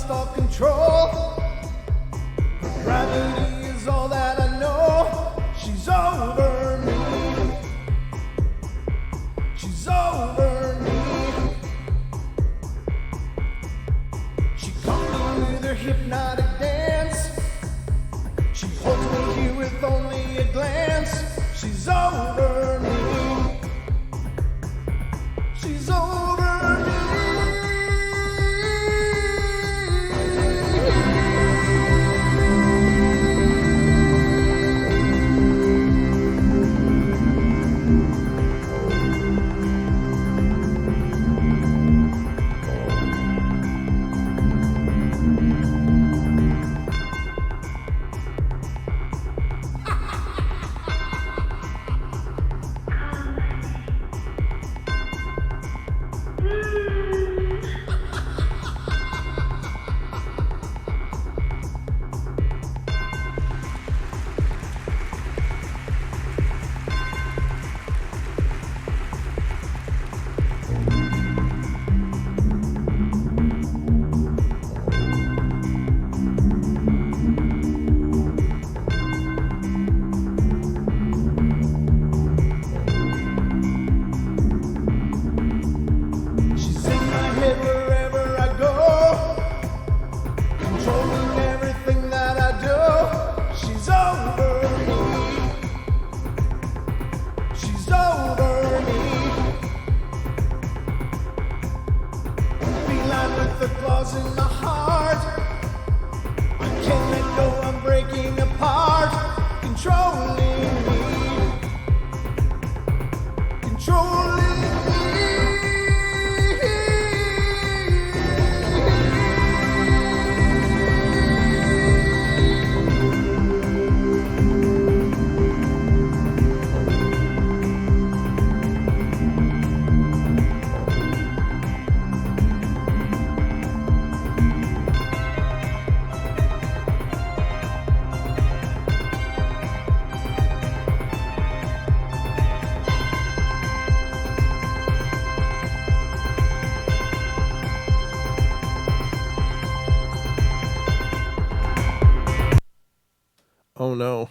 lost all control. Gravity is all that I know. She's over me. She's over me. She comes in with her hypnotic dance. She holds me here with only a glance. She's over me. She's over me. Oh, no.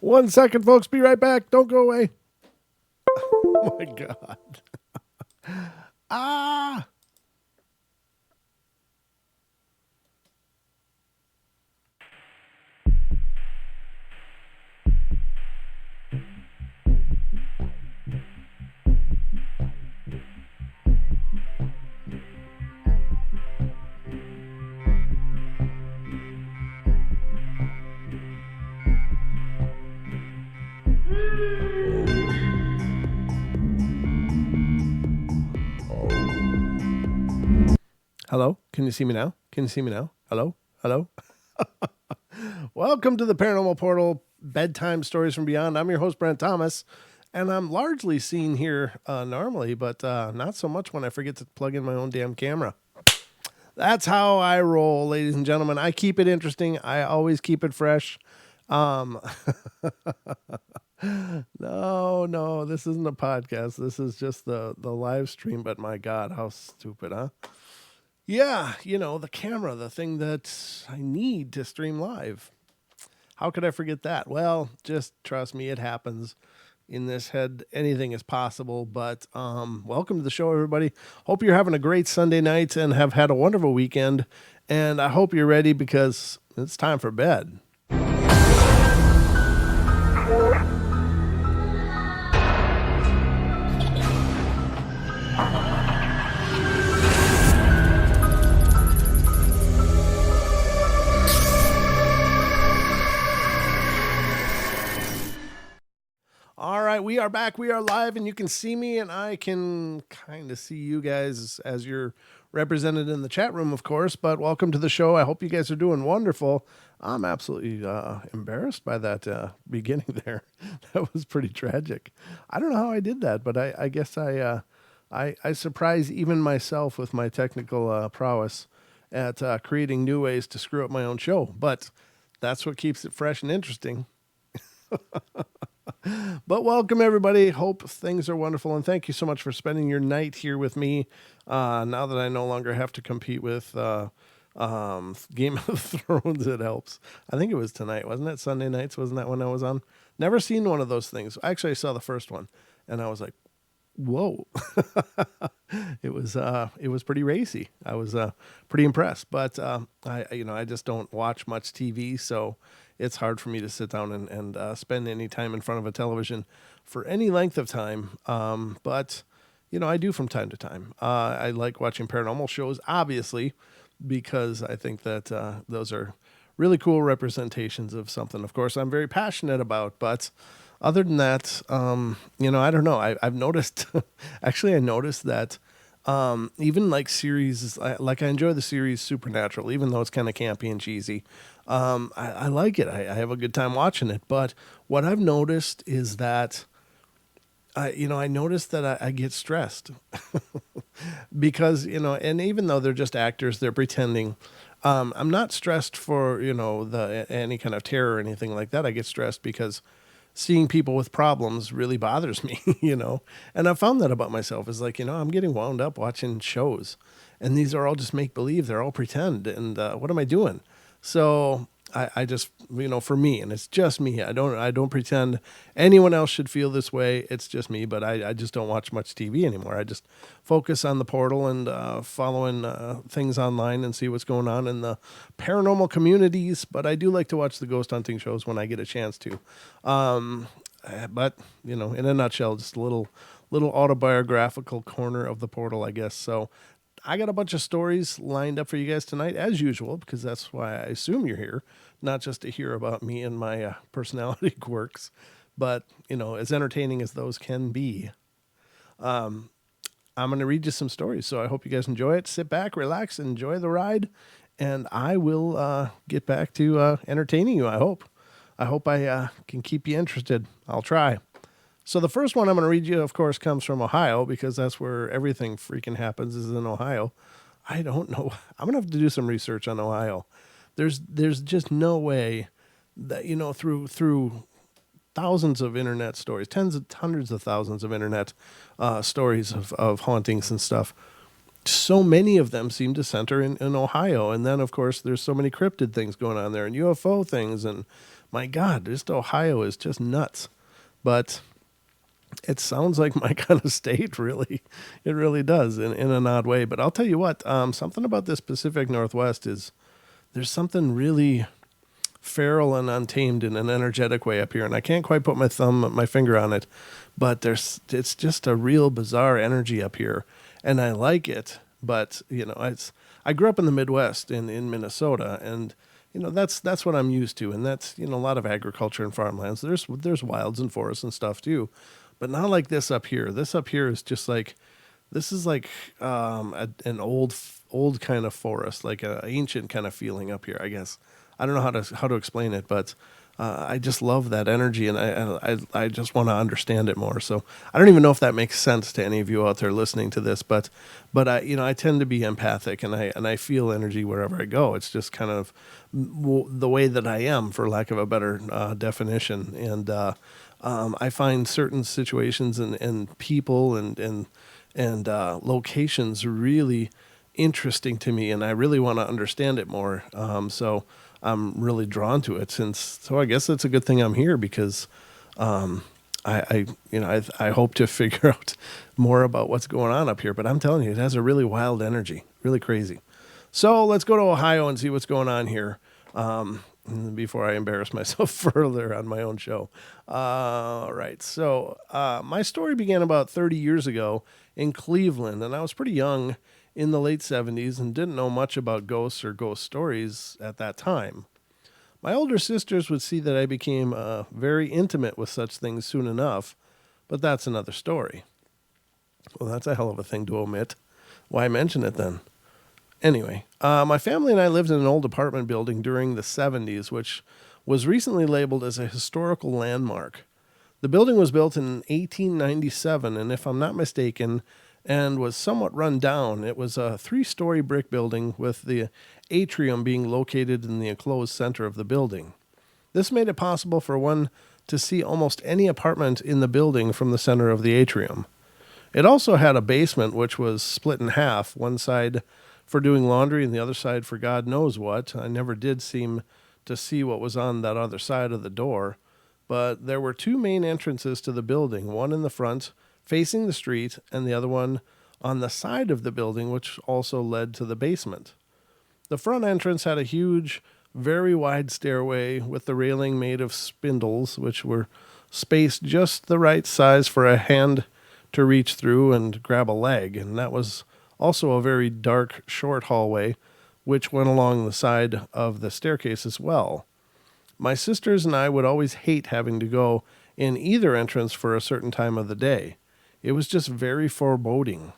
1 second, folks. Be right back. Don't go away. Oh, my God. Ah. Hello? Can you see me now? Can you see me now? Hello? Hello? Welcome to the Paranormal Portal, Bedtime Stories from Beyond. I'm your host, Brent Thomas, and I'm largely seen here normally, but not so much when I forget to plug in my own damn camera. That's how I roll, ladies and gentlemen. I keep it interesting. I always keep it fresh. No, this isn't a podcast. This is just the live stream, but my God, how stupid, huh? Yeah, the camera, the thing that I need to stream live. How could I forget that? Well, just trust me, it happens. In this head, anything is possible. But welcome to the show, everybody. Hope you're having a great Sunday night and have had a wonderful weekend. And I hope you're ready because it's time for bed. All right, we are back. We are live, and you can see me, and I can kind of see you guys as you're represented in the chat room, of course. But welcome to the show. I hope you guys are doing wonderful. I'm absolutely embarrassed by that beginning there. That was pretty tragic. I don't know how I did that, but I guess I surprise even myself with my technical prowess at creating new ways to screw up my own show. But that's what keeps it fresh and interesting. But welcome, everybody. Hope things are wonderful. And thank you so much for spending your night here with me. Now that I no longer have to compete with Game of Thrones, it helps. I think it was tonight, wasn't it? Sunday nights, wasn't that when I was on? Never seen one of those things. Actually, I saw the first one, and I was like, whoa. It was pretty racy. I was pretty impressed, but I just don't watch much TV, so it's hard for me to sit down and spend any time in front of a television for any length of time. But I do from time to time. I like watching paranormal shows, obviously, because I think that those are really cool representations of something. Of course, I'm very passionate about, but other than that, I don't know. I've noticed, actually, I noticed that even like series, I enjoy the series Supernatural, even though it's kind of campy and cheesy. I like it. I have a good time watching it. But what I've noticed is that, I noticed that I get stressed because, and even though they're just actors, they're pretending. I'm not stressed for, any kind of terror or anything like that. I get stressed because seeing people with problems really bothers me, And I found that about myself is like, I'm getting wound up watching shows and these are all just make believe. They're all pretend. And what am I doing? So I just, for me, and it's just me. I don't pretend anyone else should feel this way. It's just me, but I just don't watch much TV anymore. I just focus on the portal and following things online and see what's going on in the paranormal communities. But I do like to watch the ghost hunting shows when I get a chance to. But in a nutshell, just a little autobiographical corner of the portal, I guess. So I got a bunch of stories lined up for you guys tonight, as usual, because that's why I assume you're here, not just to hear about me and my personality quirks, but, as entertaining as those can be. I'm going to read you some stories, so I hope you guys enjoy it. Sit back, relax, enjoy the ride, and I will get back to entertaining you, I hope. I hope I can keep you interested. I'll try. So the first one I'm going to read you, of course, comes from Ohio because that's where everything freaking happens is in Ohio. I don't know. I'm going to have to do some research on Ohio. There's just no way that, through thousands of internet stories, hundreds of thousands of internet stories of hauntings and stuff. So many of them seem to center in Ohio. And then, of course, there's so many cryptid things going on there and UFO things. And my God, just Ohio is just nuts. But it sounds like my kind of state, really. It really does in an odd way. But I'll tell you what, something about this Pacific Northwest is there's something really feral and untamed in an energetic way up here. And I can't quite put my finger on it, but it's just a real bizarre energy up here. And I like it. But, I grew up in the Midwest in Minnesota, and that's what I'm used to. And that's, a lot of agriculture and farmlands. There's wilds and forests and stuff too. But not like this up here. This up here is just like, this is like an old kind of forest, like an ancient kind of feeling up here, I guess. I don't know how to explain it, but I just love that energy, and I just want to understand it more. So I don't even know if that makes sense to any of you out there listening to this, but I tend to be empathic, and I feel energy wherever I go. It's just kind of the way that I am, for lack of a better definition, and I find certain situations and people and locations really interesting to me, and I really want to understand it more. So I'm really drawn to it. So I guess it's a good thing I'm here because I hope to figure out more about what's going on up here. But I'm telling you, it has a really wild energy, really crazy. So let's go to Ohio and see what's going on here. Before I embarrass myself further on my own show. All right. So my story began about 30 years ago in Cleveland, and I was pretty young in the late 70s and didn't know much about ghosts or ghost stories at that time. My older sisters would see that I became very intimate with such things soon enough, but that's another story. Well, that's a hell of a thing to omit. Why mention it then? Anyway, my family and I lived in an old apartment building during the 70s, which was recently labeled as a historical landmark. The building was built in 1897, and if I'm not mistaken, and was somewhat run down. It was a 3-story brick building with the atrium being located in the enclosed center of the building. This made it possible for one to see almost any apartment in the building from the center of the atrium. It also had a basement which was split in half, one side for doing laundry and the other side for God knows what. I never did seem to see what was on that other side of the door, but there were two main entrances to the building, one in the front facing the street and the other one on the side of the building, which also led to the basement. The front entrance had a huge, very wide stairway with the railing made of spindles, which were spaced just the right size for a hand to reach through and grab a leg. And that was also a very dark, short hallway, which went along the side of the staircase as well. My sisters and I would always hate having to go in either entrance for a certain time of the day. It was just very foreboding.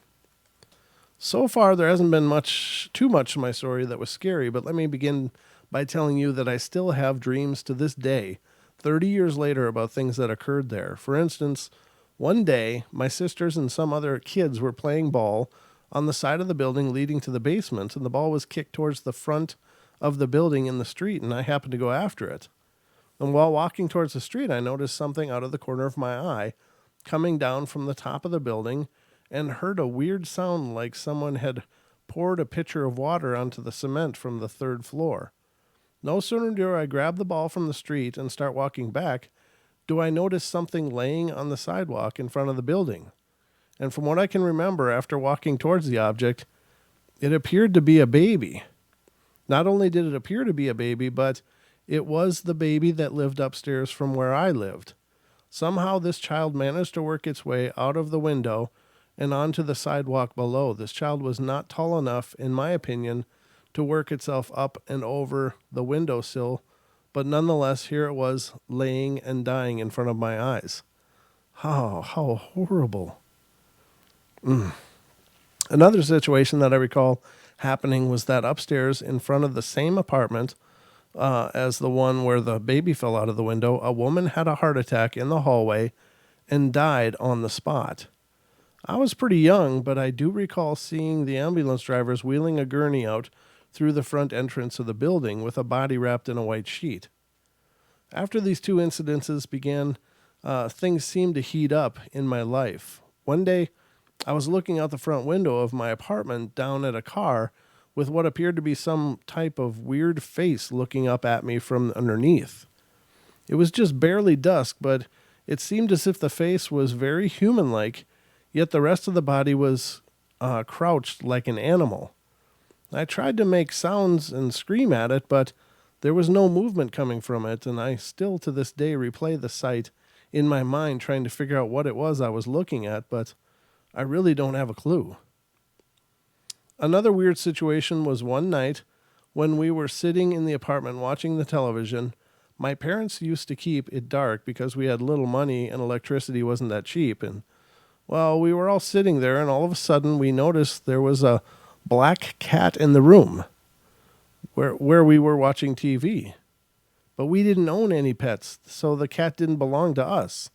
So far, there hasn't been too much in my story that was scary, but let me begin by telling you that I still have dreams to this day, 30 years later, about things that occurred there. For instance, one day, my sisters and some other kids were playing ball on the side of the building leading to the basement, and the ball was kicked towards the front of the building in the street, and I happened to go after it. And while walking towards the street, I noticed something out of the corner of my eye coming down from the top of the building, and heard a weird sound like someone had poured a pitcher of water onto the cement from the third floor. No sooner do I grab the ball from the street and start walking back, do I notice something laying on the sidewalk in front of the building. And from what I can remember after walking towards the object, it appeared to be a baby. Not only did it appear to be a baby, but it was the baby that lived upstairs from where I lived. Somehow this child managed to work its way out of the window and onto the sidewalk below. This child was not tall enough, in my opinion, to work itself up and over the windowsill, but nonetheless, here it was, laying and dying in front of my eyes. How horrible. Another situation that I recall happening was that upstairs in front of the same apartment as the one where the baby fell out of the window, a woman had a heart attack in the hallway and died on the spot. I was pretty young, but I do recall seeing the ambulance drivers wheeling a gurney out through the front entrance of the building with a body wrapped in a white sheet. After these two incidences began, things seemed to heat up in my life. One day, I was looking out the front window of my apartment down at a car with what appeared to be some type of weird face looking up at me from underneath. It was just barely dusk, but it seemed as if the face was very human-like, yet the rest of the body was crouched like an animal. I tried to make sounds and scream at it, but there was no movement coming from it, and I still to this day replay the sight in my mind trying to figure out what it was I was looking at, but I really don't have a clue. Another weird situation was one night when we were sitting in the apartment watching the television. My parents used to keep it dark because we had little money and electricity wasn't that cheap, and well, we were all sitting there, and all of a sudden we noticed there was a black cat in the room where we were watching TV. But we didn't own any pets, so the cat didn't belong to us.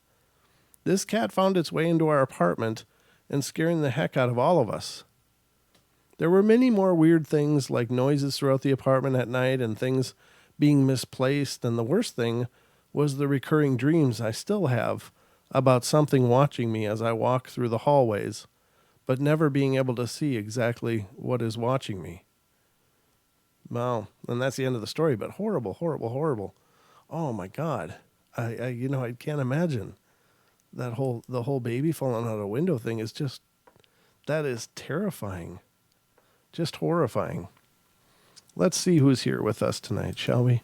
This cat found its way into our apartment and scaring the heck out of all of us. There were many more weird things like noises throughout the apartment at night and things being misplaced, and the worst thing was the recurring dreams I still have about something watching me as I walk through the hallways, but never being able to see exactly what is watching me. Wow, and that's the end of the story, but horrible, horrible, horrible. Oh my God. I can't imagine the whole baby falling out a window thing is just, that is terrifying. Just horrifying. Let's see who's here with us tonight, shall we?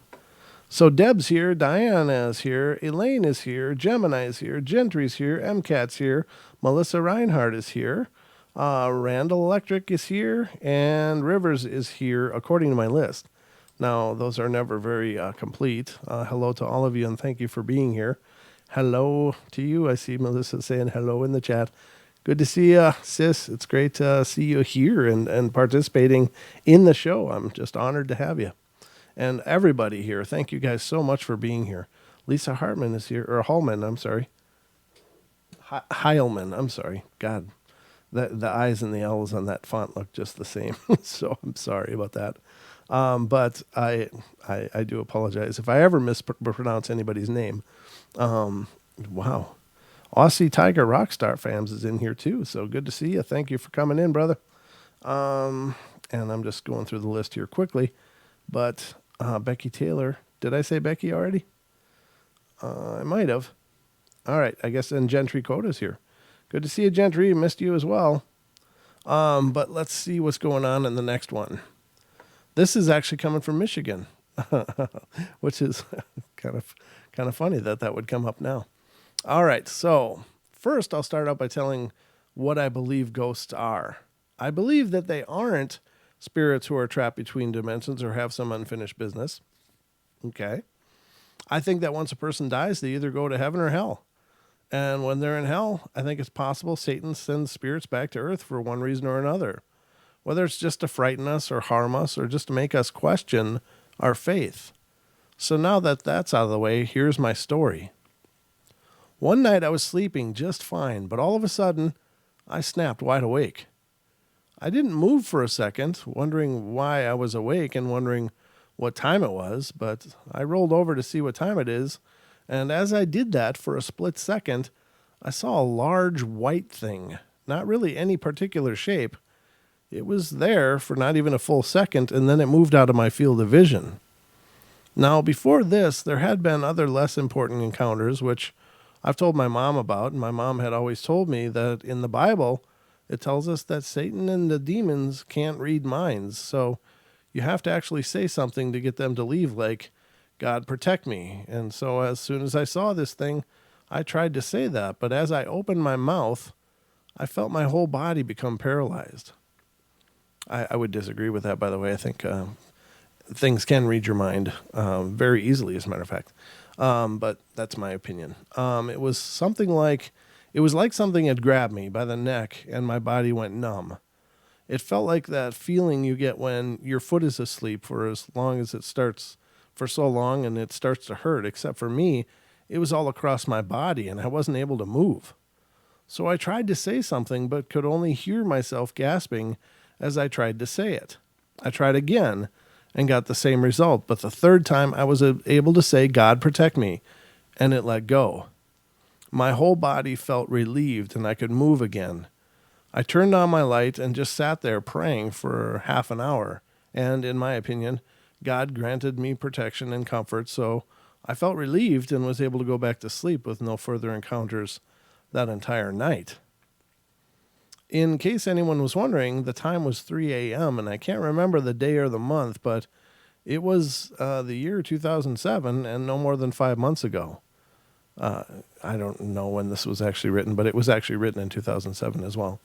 So Deb's here, Diana is here, Elaine is here, Gemini is here, Gentry's here, MCAT's here, Melissa Reinhardt is here, Randall Electric is here, and Rivers is here, according to my list. Now, those are never very complete. Hello to all of you, and thank you for being here. Hello to you. I see Melissa saying hello in the chat. Good to see you, sis. It's great to see you here and participating in the show. I'm just honored to have you. And everybody here, thank you guys so much for being here. Lisa Hartman is here, or Hallman, I'm sorry. Heilman, I'm sorry. God, the I's and the L's on that font look just the same. So I'm sorry about that. But I do apologize if I ever mispronounce anybody's name. Wow. Aussie Tiger Rockstar fans is in here too. So good to see you. Thank you for coming in, brother. And I'm just going through the list here quickly. But Becky Taylor, did I say Becky already? I might have. All right, I guess then Gentry Coda's here. Good to see you, Gentry. Missed you as well. But let's see what's going on in the next one. This is actually coming from Michigan, which is kind of funny that would come up now. All right, so first I'll start out by telling what I believe ghosts are. I believe that they aren't spirits who are trapped between dimensions or have some unfinished business. Okay. I think that once a person dies, they either go to heaven or hell. And when they're in hell, I think it's possible Satan sends spirits back to earth for one reason or another. Whether it's just to frighten us or harm us or just to make us question our faith. So now that that's out of the way, here's my story. One night I was sleeping just fine, but all of a sudden, I snapped wide awake. I didn't move for a second, wondering why I was awake and wondering what time it was, but I rolled over to see what time it is, and as I did that for a split second, I saw a large white thing, not really any particular shape. It was there for not even a full second, and then it moved out of my field of vision. Now, before this, there had been other less important encounters, which I've told my mom about, and my mom had always told me that in the Bible, it tells us that Satan and the demons can't read minds, so you have to actually say something to get them to leave, like, God protect me. And so as soon as I saw this thing, I tried to say that, but as I opened my mouth, I felt my whole body become paralyzed. I would disagree with that, by the way. I think things can read your mind very easily, as a matter of fact. But that's my opinion. It was like something had grabbed me by the neck and my body went numb. It felt like that feeling you get when your foot is asleep for as long as it starts, for so long, and it starts to hurt. Except for me, it was all across my body and I wasn't able to move. So I tried to say something, but could only hear myself gasping as I tried to say it. I tried again and got the same result, but the third time I was able to say, God protect me, and it let go. My whole body felt relieved and I could move again. I turned on my light and just sat there praying for half an hour, and in my opinion, God granted me protection and comfort, so I felt relieved and was able to go back to sleep with no further encounters that entire night. In case anyone was wondering, the time was 3 a.m., and I can't remember the day or the month, but it was the year 2007 and no more than 5 months ago. I don't know when this was actually written, but it was actually written in 2007 as well.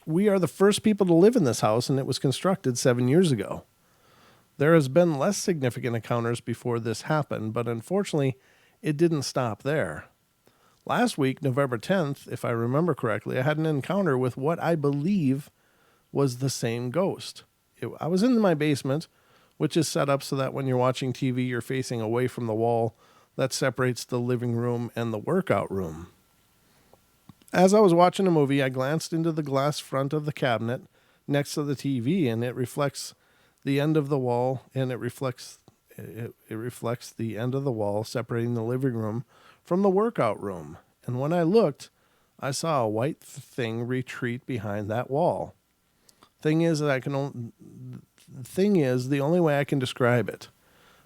We are the first people to live in this house, and it was constructed 7 years ago. There has been less significant encounters before this happened, but unfortunately, it didn't stop there. Last week, November 10th, if I remember correctly, I had an encounter with what I believe was the same ghost. I was in my basement, which is set up so that when you're watching TV, you're facing away from the wall that separates the living room and the workout room. As I was watching a movie, I glanced into the glass front of the cabinet next to the TV, and it reflects the end of the wall, and it reflects the end of the wall separating the living room from the workout room. And when I looked, I saw a white thing retreat behind that wall. Thing is, the only way I can describe it.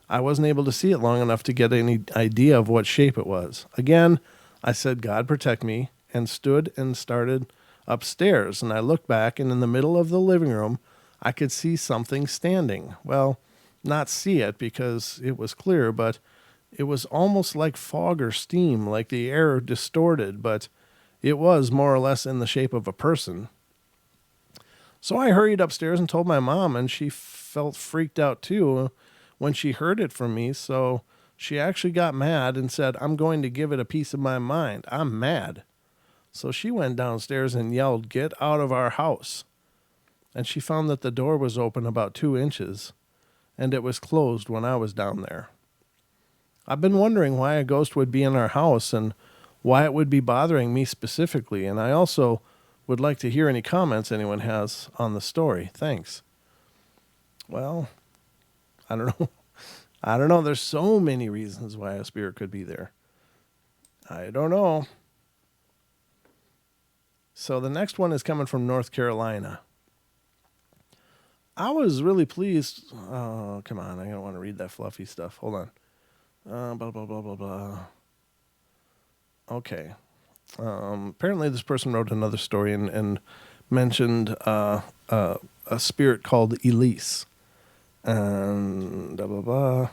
I wasn't able to see it long enough to get any idea of what shape it was. Again, I said, God protect me, and stood and started upstairs. And I looked back, and in the middle of the living room, I could see something standing. Well, not see it because it was clear, but it was almost like fog or steam, like the air distorted, but it was more or less in the shape of a person. So I hurried upstairs and told my mom, and she felt freaked out too when she heard it from me. So she actually got mad and said, I'm going to give it a piece of my mind. I'm mad. So she went downstairs and yelled, get out of our house. And she found that the door was open about 2 inches, and it was closed when I was down there. I've been wondering why a ghost would be in our house and why it would be bothering me specifically, and I also would like to hear any comments anyone has on the story. Thanks. Well, I don't know. I don't know. There's so many reasons why a spirit could be there. I don't know. So the next one is coming from North Carolina. I was really pleased. Oh, come on. I don't want to read that fluffy stuff. Hold on. Blah, blah, blah, blah, blah. Okay. Apparently this person wrote another story and mentioned a spirit called Elise. And blah, blah, blah.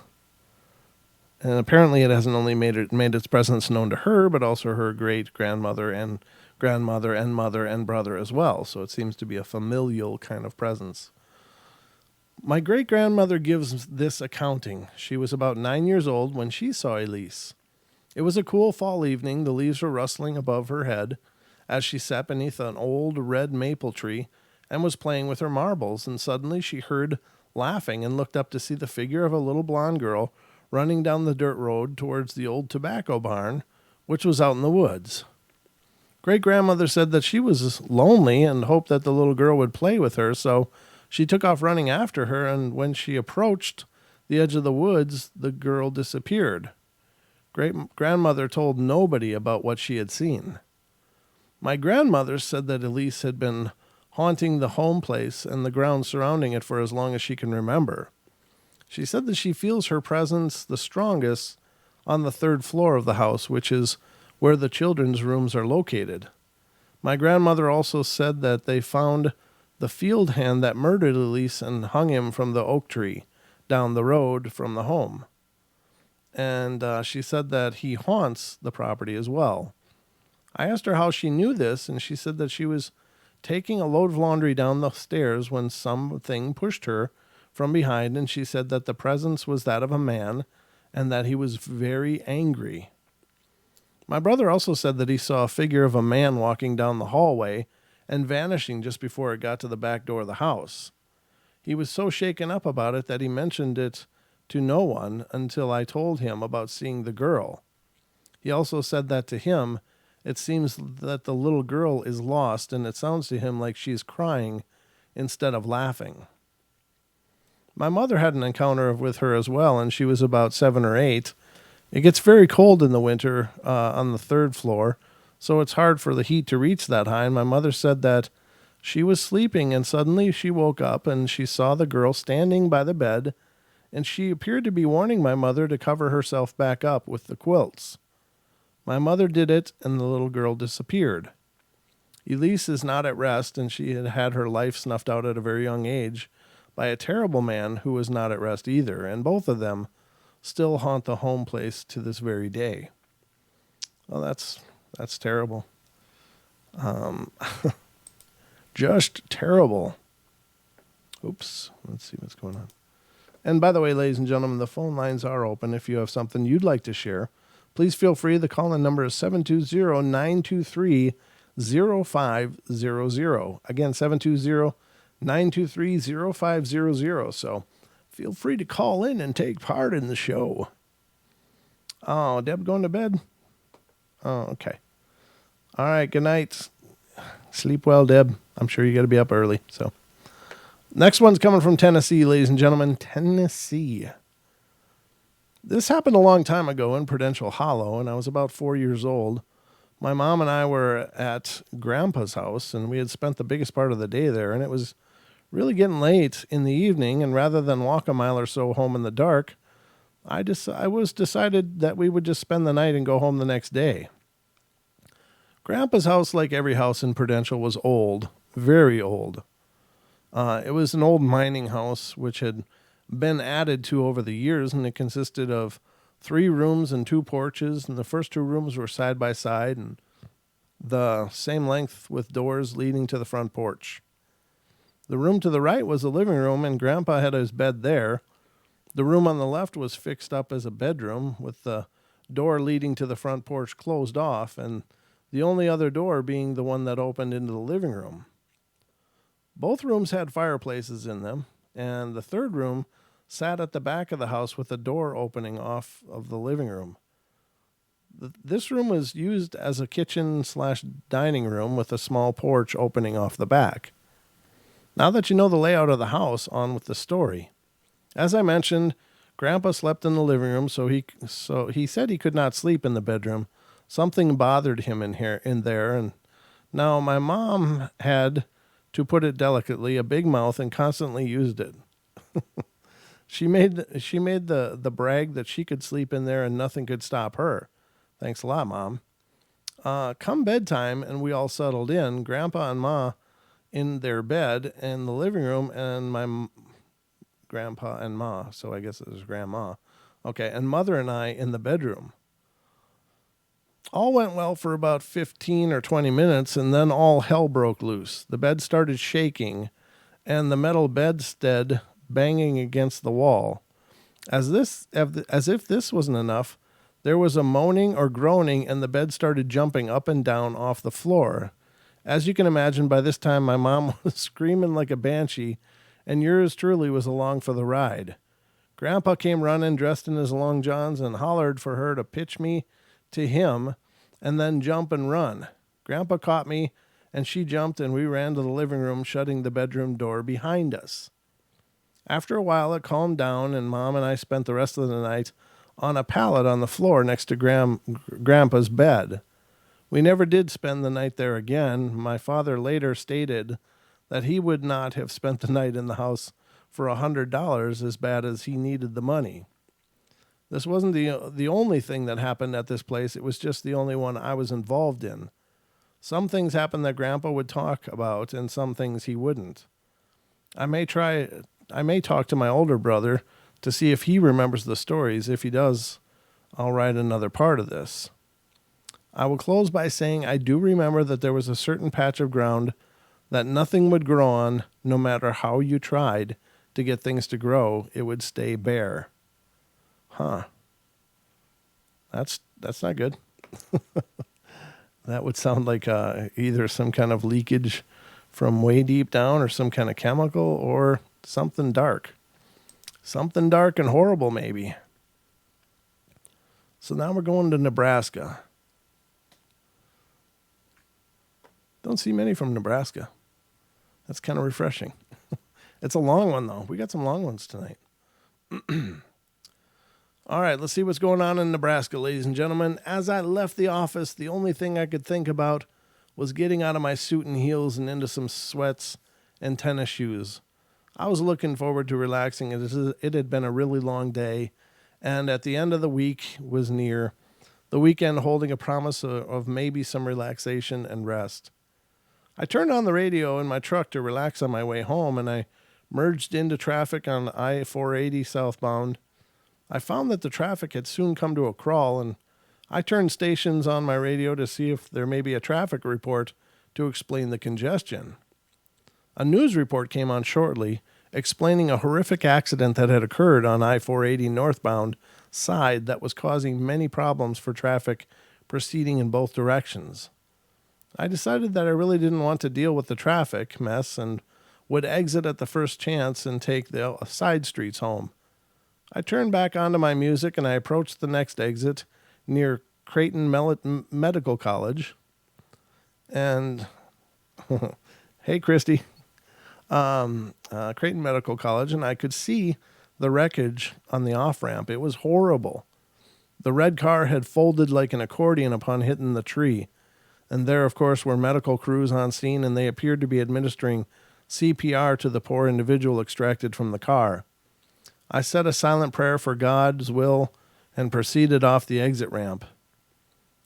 And apparently it hasn't only made its presence known to her, but also her great-grandmother and grandmother and mother and brother as well. So it seems to be a familial kind of presence. My great-grandmother gives this accounting. She was about 9 years old when she saw Elise. It was a cool fall evening. The leaves were rustling above her head as she sat beneath an old red maple tree and was playing with her marbles, and suddenly she heard laughing and looked up to see the figure of a little blonde girl running down the dirt road towards the old tobacco barn, which was out in the woods. Great-grandmother said that she was lonely and hoped that the little girl would play with her, so she took off running after her, and when she approached the edge of the woods, the girl disappeared. Great-grandmother told nobody about what she had seen. My grandmother said that Elise had been haunting the home place and the grounds surrounding it for as long as she can remember. She said that she feels her presence the strongest on the third floor of the house, which is where the children's rooms are located. My grandmother also said that they found the field hand that murdered Elise and hung him from the oak tree down the road from the home. And she said that he haunts the property as well. I asked her how she knew this, and she said that she was taking a load of laundry down the stairs when something pushed her from behind, and she said that the presence was that of a man and that he was very angry. My brother also said that he saw a figure of a man walking down the hallway and vanishing just before it got to the back door of the house. He was so shaken up about it that he mentioned it to no one until I told him about seeing the girl. He also said that to him, it seems that the little girl is lost, and it sounds to him like she's crying instead of laughing. My mother had an encounter with her as well, and she was about 7 or 8. It gets very cold in the winter on the third floor, so it's hard for the heat to reach that high. And my mother said that she was sleeping, and suddenly she woke up, and she saw the girl standing by the bed, and she appeared to be warning my mother to cover herself back up with the quilts. My mother did it, and the little girl disappeared. Elise is not at rest, and she had had her life snuffed out at a very young age by a terrible man who was not at rest either, and both of them still haunt the home place to this very day. Well, that's terrible. Just terrible. Oops. Let's see what's going on. And by the way, ladies and gentlemen, the phone lines are open. If you have something you'd like to share, please feel free. The call-in number is 720-923-0500. Again, 720-923-0500. So feel free to call in and take part in the show. Oh, Deb going to bed? Oh, okay. All right, good night. Sleep well, Deb. I'm sure you got to be up early. So next one's coming from Tennessee, ladies and gentlemen. Tennessee. This happened a long time ago in Prudential Hollow, and I was about 4 years old. My mom and I were at Grandpa's house, and we had spent the biggest part of the day there, and it was really getting late in the evening, and rather than walk a mile or so home in the dark, I decided that we would just spend the night and go home the next day. Grandpa's house, like every house in Prudential, was old, very old. It was an old mining house which had been added to over the years, and it consisted of 3 rooms and 2 porches, and the first 2 rooms were side by side and the same length with doors leading to the front porch. The room to the right was the living room, and Grandpa had his bed there. The room on the left was fixed up as a bedroom with the door leading to the front porch closed off, and the only other door being the one that opened into the living room. Both rooms had fireplaces in them, and the third room sat at the back of the house with a door opening off of the living room. This room was used as a kitchen/dining room with a small porch opening off the back. Now that you know the layout of the house, on with the story. As I mentioned, Grandpa slept in the living room, so he said he could not sleep in the bedroom. Something bothered him in there, and now my mom had, to put it delicately, a big mouth and constantly used it. She made the brag that she could sleep in there and nothing could stop her. Thanks a lot, Mom. Come bedtime and we all settled in, Grandpa and Ma in their bed in the living room, and Grandpa and Ma, so I guess it was Grandma. Okay, and Mother and I in the bedroom. All went well for about 15 or 20 minutes, and then all hell broke loose. The bed started shaking, and the metal bedstead banging against the wall. As if this wasn't enough, there was a moaning or groaning, and the bed started jumping up and down off the floor. As you can imagine, by this time my mom was screaming like a banshee, and yours truly was along for the ride. Grandpa came running, dressed in his long johns, and hollered for her to pitch me to him and then jump and run. Grandpa caught me, and she jumped, and we ran to the living room, shutting the bedroom door behind us. After a while, it calmed down, and Mom and I spent the rest of the night on a pallet on the floor next to Grandpa's bed. We never did spend the night there again. My father later stated that he would not have spent the night in the house for $100 as bad as he needed the money. This wasn't the only thing that happened at this place. It was just the only one I was involved in. Some things happened that Grandpa would talk about, and some things he wouldn't. I may talk to my older brother to see if he remembers the stories. If he does, I'll write another part of this. I will close by saying I do remember that there was a certain patch of ground that nothing would grow on, no matter how you tried to get things to grow. It would stay bare. Huh. That's not good. That would sound like either some kind of leakage from way deep down or some kind of chemical or something dark. Something dark and horrible, maybe. So now we're going to Nebraska. Don't see many from Nebraska. That's kind of refreshing. It's a long one, though. We got some long ones tonight. All right, let's see what's going on in Nebraska, ladies and gentlemen. As I left the office, the only thing I could think about was getting out of my suit and heels and into some sweats and tennis shoes. I was looking forward to relaxing. It had been a really long day, and at the end of the week was near, the weekend holding a promise of maybe some relaxation and rest. I turned on the radio in my truck to relax on my way home, and I merged into traffic on I-480 southbound. I found that the traffic had soon come to a crawl, and I turned stations on my radio to see if there may be a traffic report to explain the congestion. A news report came on shortly, explaining a horrific accident that had occurred on I-480 northbound side that was causing many problems for traffic proceeding in both directions. I decided that I really didn't want to deal with the traffic mess and would exit at the first chance and take the side streets home. I turned back onto my music and I approached the next exit near Creighton Medical College. And, hey, Christy. Creighton Medical College, and I could see the wreckage on the off-ramp. It was horrible. The red car had folded like an accordion upon hitting the tree. And there, of course, were medical crews on scene, and they appeared to be administering CPR to the poor individual extracted from the car. I said a silent prayer for God's will and proceeded off the exit ramp.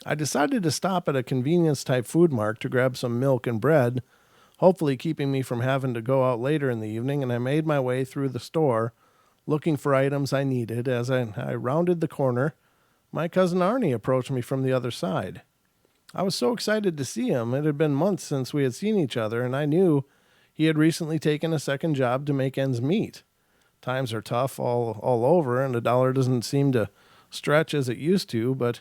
I decided to stop at a convenience-type food mart to grab some milk and bread, hopefully keeping me from having to go out later in the evening, and I made my way through the store, looking for items I needed. As I rounded the corner, my cousin Arnie approached me from the other side. I was so excited to see him. It had been months since we had seen each other, and I knew he had recently taken a second job to make ends meet. Times are tough all over, and a dollar doesn't seem to stretch as it used to, but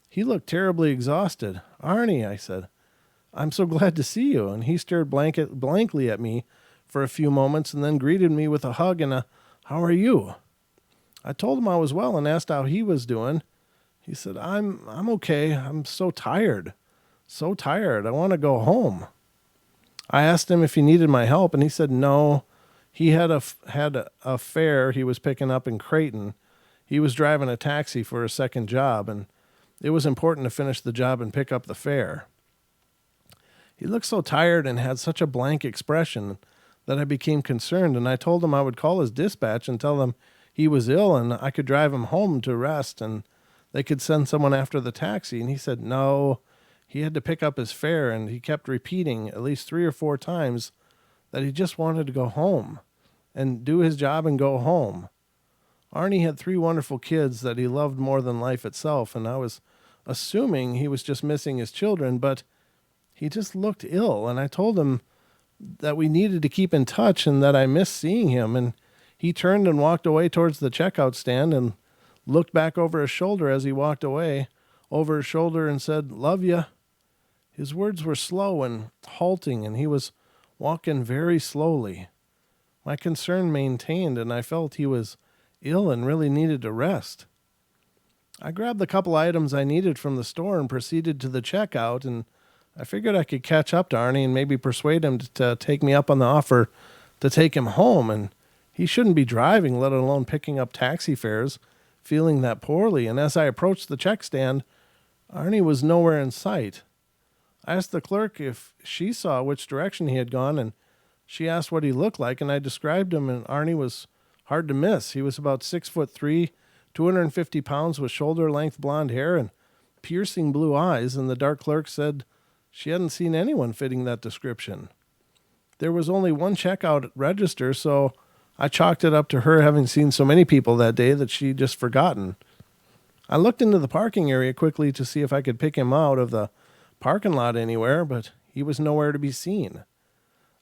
he looked terribly exhausted. "Arnie," I said, "I'm so glad to see you." And he stared blankly at me for a few moments and then greeted me with a hug and a, "How are you?" I told him I was well and asked how he was doing. He said, I'm okay. I'm so tired. So tired. I want to go home." I asked him if he needed my help, and he said no. He had a fare he was picking up in Creighton. He was driving a taxi for a second job, and it was important to finish the job and pick up the fare. He looked so tired and had such a blank expression that I became concerned, and I told him I would call his dispatch and tell them he was ill and I could drive him home to rest and they could send someone after the taxi. And he said no, he had to pick up his fare, and he kept repeating at least 3 or 4 times that he just wanted to go home and do his job and go home. Arnie had 3 wonderful kids that he loved more than life itself, and I was assuming he was just missing his children, but he just looked ill, and I told him that we needed to keep in touch and that I missed seeing him, and he turned and walked away towards the checkout stand and looked back over his shoulder as he walked away, over his shoulder, and said, "Love ya." His words were slow and halting, and he was walking very slowly. My concern maintained, and I felt he was ill and really needed to rest. I grabbed the couple items I needed from the store and proceeded to the checkout, and I figured I could catch up to Arnie and maybe persuade him to take me up on the offer to take him home, and he shouldn't be driving, let alone picking up taxi fares, feeling that poorly. And as I approached the check stand, Arnie was nowhere in sight. I asked the clerk if she saw which direction he had gone, and she asked what he looked like, and I described him, and Arnie was hard to miss. He was about 6'3", 250 pounds, with shoulder-length blonde hair and piercing blue eyes, and the dark clerk said she hadn't seen anyone fitting that description. There was only one checkout register, so I chalked it up to her having seen so many people that day that she'd just forgotten. I looked into the parking area quickly to see if I could pick him out of the parking lot anywhere, but he was nowhere to be seen.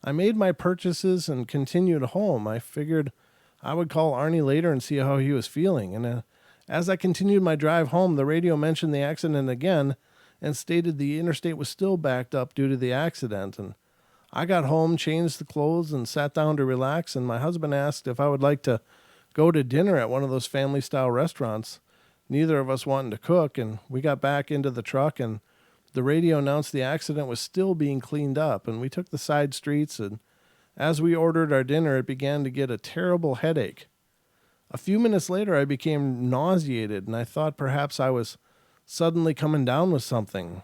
I made my purchases and continued home. I figured I would call Arnie later and see how he was feeling. And as I continued my drive home, the radio mentioned the accident again and stated the interstate was still backed up due to the accident. And I got home, changed the clothes, and sat down to relax. And my husband asked if I would like to go to dinner at one of those family-style restaurants. Neither of us wanted to cook, and we got back into the truck, and the radio announced the accident was still being cleaned up, and we took the side streets, and as we ordered our dinner, it began to get a terrible headache. A few minutes later, I became nauseated, and I thought perhaps I was suddenly coming down with something.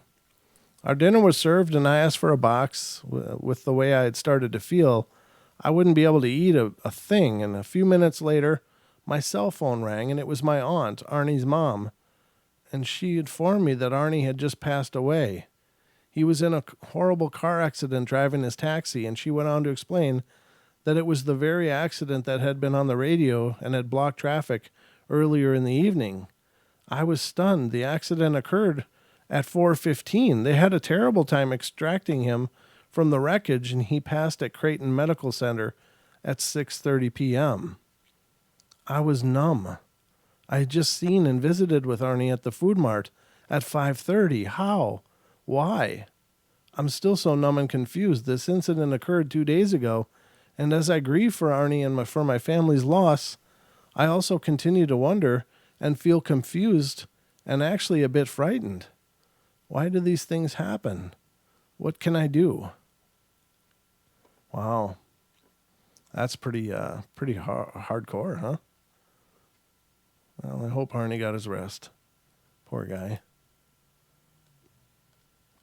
Our dinner was served, and I asked for a box. With the way I had started to feel, I wouldn't be able to eat a thing, and a few minutes later, my cell phone rang, and it was my aunt, Arnie's mom, and she informed me that Arnie had just passed away. He was in a horrible car accident driving his taxi, and she went on to explain that it was the very accident that had been on the radio and had blocked traffic earlier in the evening. I was stunned. The accident occurred at 4:15. They had a terrible time extracting him from the wreckage, and he passed at Creighton Medical Center at 6:30 p.m. I was numb. I had just seen and visited with Arnie at the Food Mart at 5:30. How? Why? I'm still so numb and confused. This incident occurred 2 days ago, and as I grieve for Arnie and for my family's loss, I also continue to wonder and feel confused and actually a bit frightened. Why do these things happen? What can I do? Wow. That's pretty hardcore, huh? Well, I hope Arnie got his rest. Poor guy.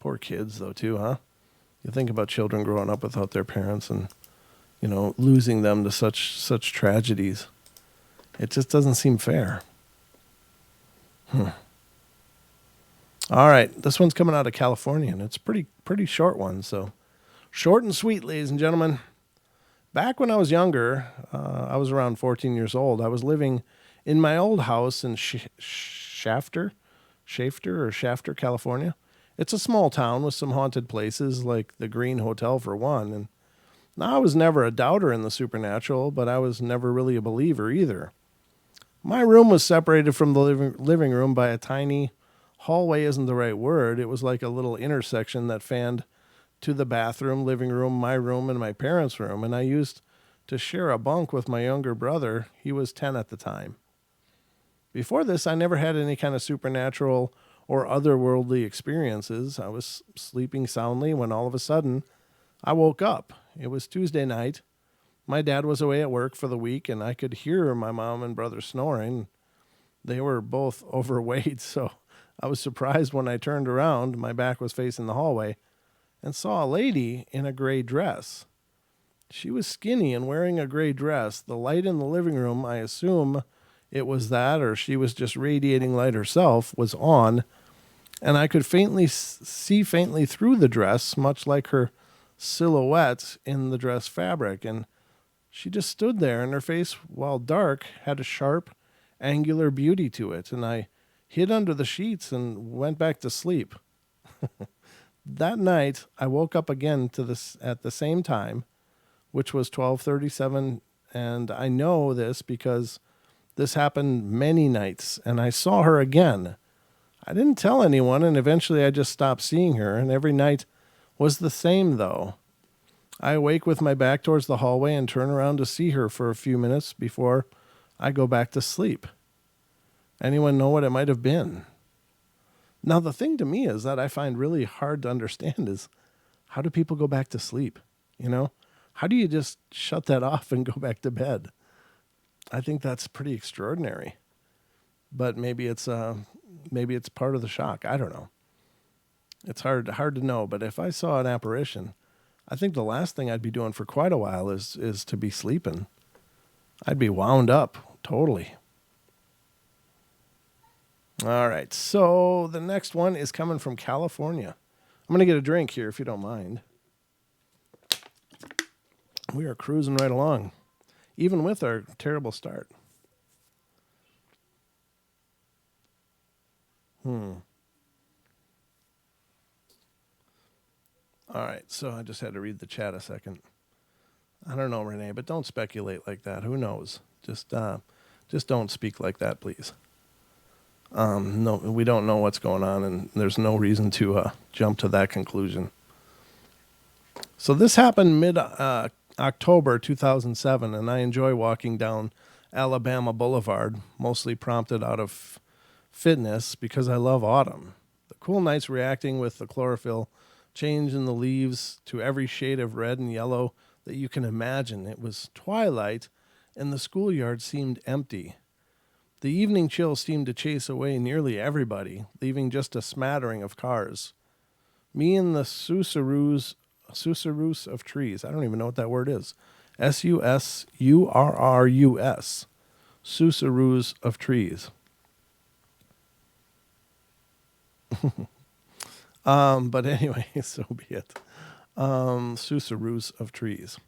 Poor kids, though, too, huh? You think about children growing up without their parents and, losing them to such tragedies. It just doesn't seem fair. All right, this one's coming out of California, and it's a pretty short one, so short and sweet, ladies and gentlemen. Back when I was younger, I was around 14 years old. I was living in my old house in Shafter, California. It's a small town with some haunted places like the Green Hotel for one. And I was never a doubter in the supernatural, but I was never really a believer either. My room was separated from the living room by a tiny hallway isn't the right word. It was like a little intersection that fanned to the bathroom, living room, my room, and my parents' room. And I used to share a bunk with my younger brother. He was 10 at the time. Before this, I never had any kind of supernatural or otherworldly experiences. I was sleeping soundly when all of a sudden I woke up. It was Tuesday night. My dad was away at work for the week, and I could hear my mom and brother snoring. They were both overweight, so I was surprised when I turned around. My back was facing the hallway and saw a lady in a gray dress. She was skinny and wearing a gray dress. The light in the living room, I assume it was that, or she was just radiating light herself, was on, and I could see faintly through the dress, much like her silhouette in the dress fabric. And she just stood there, and her face, while dark, had a sharp, angular beauty to it. And I hid under the sheets and went back to sleep. That night, I woke up again at the same time, which was 12:37, and I know this because this happened many nights, and I saw her again. I didn't tell anyone, and eventually I just stopped seeing her, and every night was the same, though. I awake with my back towards the hallway and turn around to see her for a few minutes before I go back to sleep. Anyone know what it might have been? Now, the thing to me is that I find really hard to understand is, how do people go back to sleep? You know, how do you just shut that off and go back to bed? I think that's pretty extraordinary, but maybe it's part of the shock. I don't know. It's hard to know. But if I saw an apparition, I think the last thing I'd be doing for quite a while is to be sleeping. I'd be wound up totally. All right, so the next one is coming from California. I'm going to get a drink here if you don't mind. We are cruising right along, even with our terrible start. All right, so I just had to read the chat a second. I don't know, Renee, but don't speculate like that. Who knows? Just don't speak like that, please. No, we don't know what's going on, and there's no reason to jump to that conclusion. So this happened mid-October 2007, and I enjoy walking down Alabama Boulevard, mostly prompted out of fitness because I love autumn. The cool nights reacting with the chlorophyll change in the leaves to every shade of red and yellow that you can imagine. It was twilight, and the schoolyard seemed empty. The evening chill seemed to chase away nearly everybody, leaving just a smattering of cars. Me and the susurrus of trees. I don't even know what that word is. Susurrus. Susurrus of trees. But anyway, so be it. Susurrus of trees.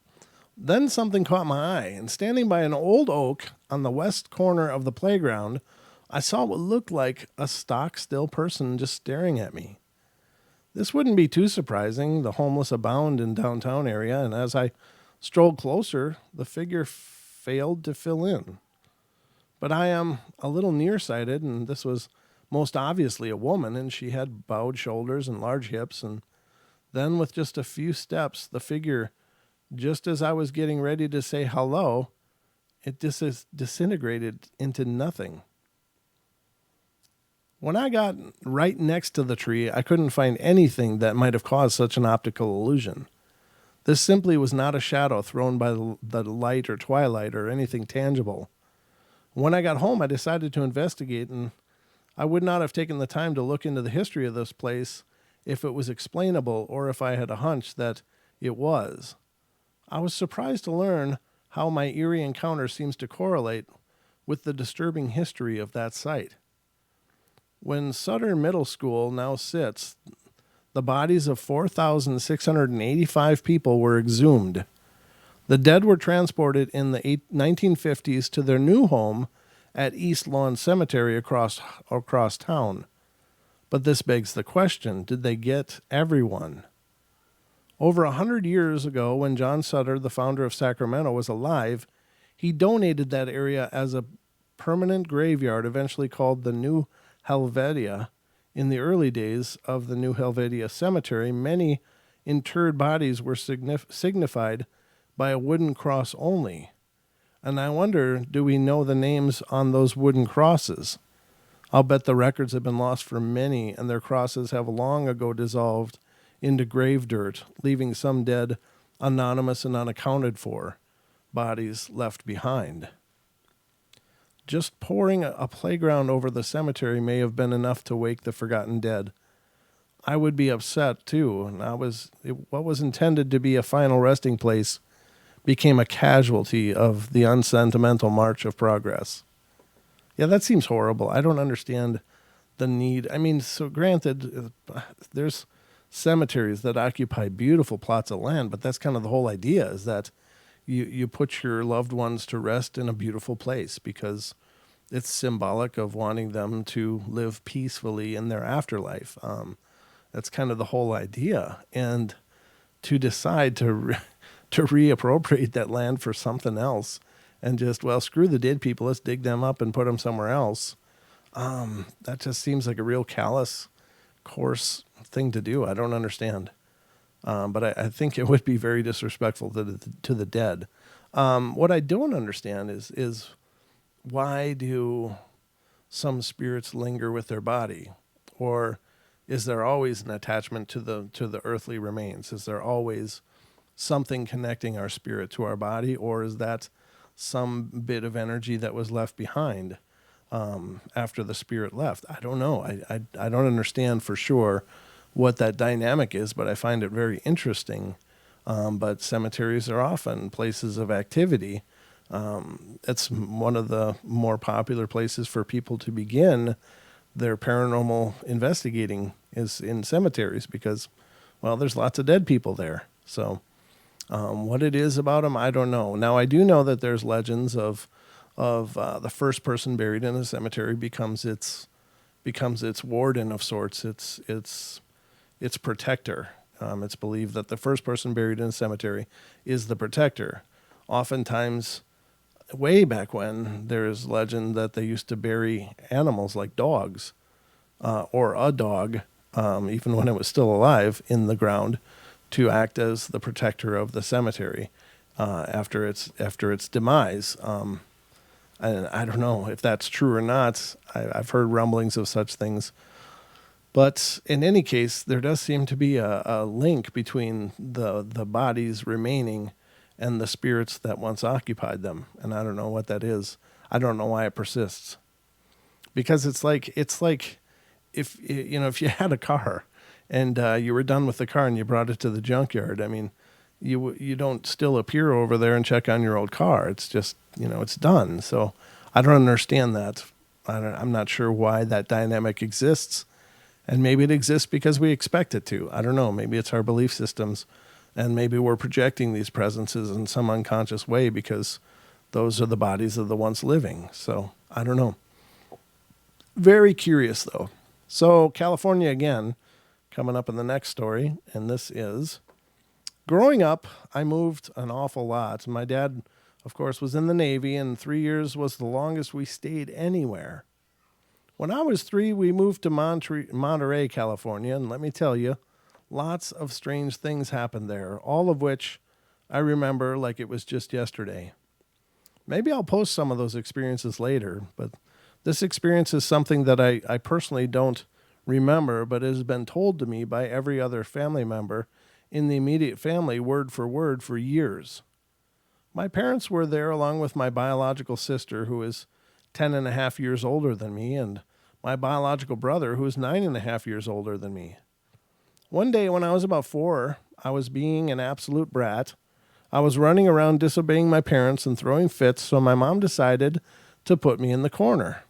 Then something caught my eye, and standing by an old oak on the west corner of the playground, I saw what looked like a stock still person just staring at me. This wouldn't be too surprising. The homeless abound in downtown area, and as I strolled closer, the figure failed to fill in. But I am a little nearsighted, and this was most obviously a woman, and she had bowed shoulders and large hips, and then with just a few steps, the figure, just as I was getting ready to say hello, it disintegrated into nothing. When I got right next to the tree, I couldn't find anything that might have caused such an optical illusion. This simply was not a shadow thrown by the light or twilight or anything tangible. When I got home, I decided to investigate, and I would not have taken the time to look into the history of this place if it was explainable or if I had a hunch that it was. I was surprised to learn how my eerie encounter seems to correlate with the disturbing history of that site. When Sutter Middle School now sits, the bodies of 4,685 people were exhumed. The dead were transported in the 1950s to their new home at East Lawn Cemetery across town. But this begs the question, did they get everyone? Over 100 years ago, when John Sutter, the founder of Sacramento, was alive, he donated that area as a permanent graveyard, eventually called the New Helvetia. In the early days of the New Helvetia Cemetery, many interred bodies were signified by a wooden cross only. And I wonder, do we know the names on those wooden crosses? I'll bet the records have been lost for many, and their crosses have long ago dissolved into grave dirt, leaving some dead anonymous and unaccounted for. bodies left behind. Just pouring a playground over the cemetery may have been enough to wake the forgotten dead. I would be upset too, and what was intended to be a final resting place became a casualty of the unsentimental march of progress. Yeah, that seems horrible. I don't understand the need. I mean, so granted, there's cemeteries that occupy beautiful plots of land, but that's kind of the whole idea, is that you put your loved ones to rest in a beautiful place because it's symbolic of wanting them to live peacefully in their afterlife. That's kind of the whole idea. And to decide to reappropriate that land for something else and just, well, screw the dead people, let's dig them up and put them somewhere else. That just seems like a real callous, coarse thing to do. I don't understand. But I think it would be very disrespectful to the dead. What I don't understand is why do some spirits linger with their body? Or is there always an attachment to the earthly remains? Is there always something connecting our spirit to our body? Or is that some bit of energy that was left behind after the spirit left? I don't know. I don't understand for sure what that dynamic is, but I find it very interesting. But cemeteries are often places of activity. It's one of the more popular places for people to begin their paranormal investigating is in cemeteries because, well, there's lots of dead people there. So what it is about them, I don't know. Now, I do know that there's legends of the first person buried in a cemetery becomes its warden of sorts. Its protector. It's believed that the first person buried in a cemetery is the protector. Oftentimes, way back when, there's legend that they used to bury animals like dogs or a dog, even when it was still alive, in the ground to act as the protector of the cemetery after its demise. And I don't know if that's true or not. I've heard rumblings of such things. But in any case, there does seem to be a link between the bodies remaining and the spirits that once occupied them. And I don't know what that is. I don't know why it persists. Because it's like if you had a car and you were done with the car and you brought it to the junkyard, I mean, you don't still appear over there and check on your old car. It's just, it's done. So I don't understand that. I'm not sure why that dynamic exists. And maybe it exists because we expect it to. I don't know. Maybe it's our belief systems. And maybe we're projecting these presences in some unconscious way because those are the bodies of the once living. So I don't know. Very curious, though. So California again, coming up in the next story. And this is, growing up, I moved an awful lot. My dad, of course, was in the Navy, and 3 years was the longest we stayed anywhere. When I was 3, we moved to Monterey, California, and let me tell you, lots of strange things happened there, all of which I remember like it was just yesterday. Maybe I'll post some of those experiences later, but this experience is something that I personally don't remember, but it has been told to me by every other family member in the immediate family, word for years. My parents were there along with my biological sister, who is 10.5 years older than me, and my biological brother, who is 9.5 years older than me. One day when I was about 4, I was being an absolute brat. I was running around disobeying my parents and throwing fits, so my mom decided to put me in the corner.